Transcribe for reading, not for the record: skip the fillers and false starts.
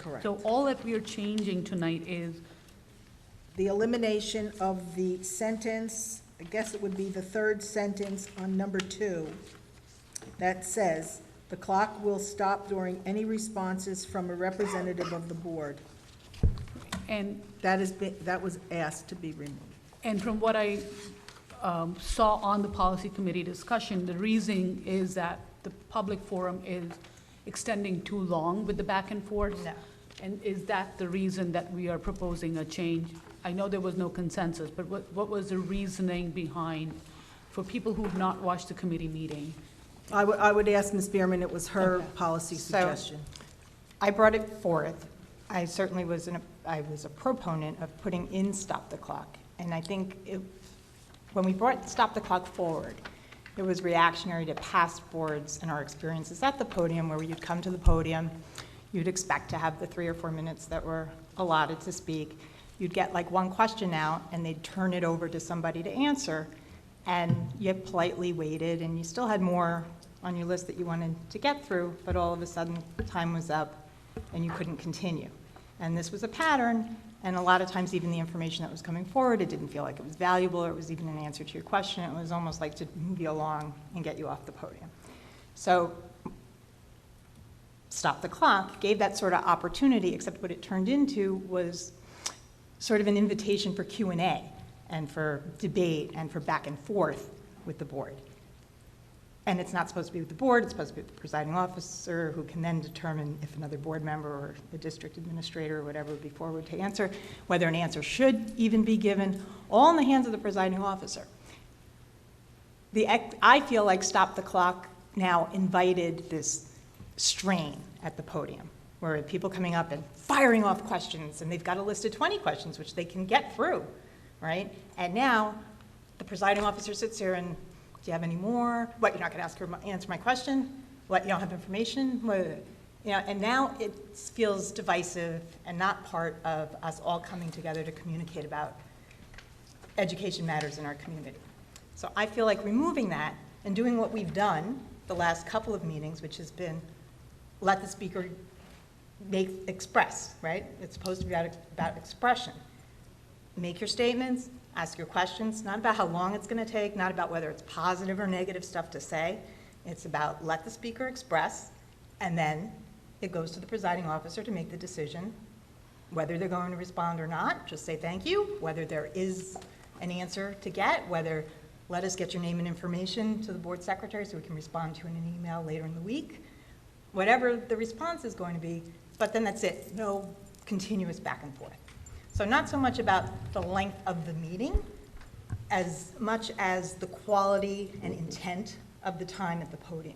Correct. So all that we are changing tonight is, The elimination of the sentence, I guess it would be the third sentence on number 2, that says, "The clock will stop during any responses from a representative of the board." and That was asked to be removed. And from what I saw on the policy committee discussion, the reasoning is that the public forum is extending too long with the back and forth? No. And is that the reason that we are proposing a change? I know there was no consensus, but what was the reasoning behind, for people who have not watched the committee meeting? I would ask Ms. Bierman, it was her Okay. policy So- suggestion. I brought it forth. I certainly was I was a proponent of putting in stop the clock. And I think when we brought stop the clock forward, it was reactionary to past boards and our experiences at the podium, where you'd come to the podium, you'd expect to have the 3 or 4 minutes that were allotted to speak. You'd get like one question out, and they'd turn it over to somebody to answer, and you politely waited, and you still had more on your list that you wanted to get through, but all of a sudden, time was up, and you couldn't continue. And this was a pattern, and a lot of times even the information that was coming forward, it didn't feel like it was valuable, or it was even an answer to your question. It was almost like to move you along and get you off the podium. So stop the clock gave that sort of opportunity, except what it turned into was sort of an invitation for Q&A and for debate and for back and forth with the board. And it's not supposed to be with the board, it's supposed to be with the presiding officer, who can then determine if another board member or the district administrator or whatever would be forward to answer, whether an answer should even be given, all in the hands of the presiding officer. I feel like stop the clock now invited this strain at the podium, where people coming up and firing off questions, and they've got a list of 20 questions, which they can get through, right? And now the presiding officer sits here and, do you have any more? What, you're not going to answer my question? What, you don't have information? What, you know, and now it feels divisive and not part of us all coming together to communicate about education matters in our community. So I feel like removing that and doing what we've done the last couple of meetings, which has been let the speaker express, right? It's supposed to be about expression. Make your statements, ask your questions, not about how long it's going to take, not about whether it's positive or negative stuff to say. It's about let the speaker express, and then it goes to the presiding officer to make the decision whether they're going to respond or not. Just say thank you, whether there is an answer to get, whether let us get your name and information to the board secretary so we can respond to you in an email later in the week. Whatever the response is going to be, but then that's it. No continuous back and forth. So not so much about the length of the meeting as much as the quality and intent of the time at the podium.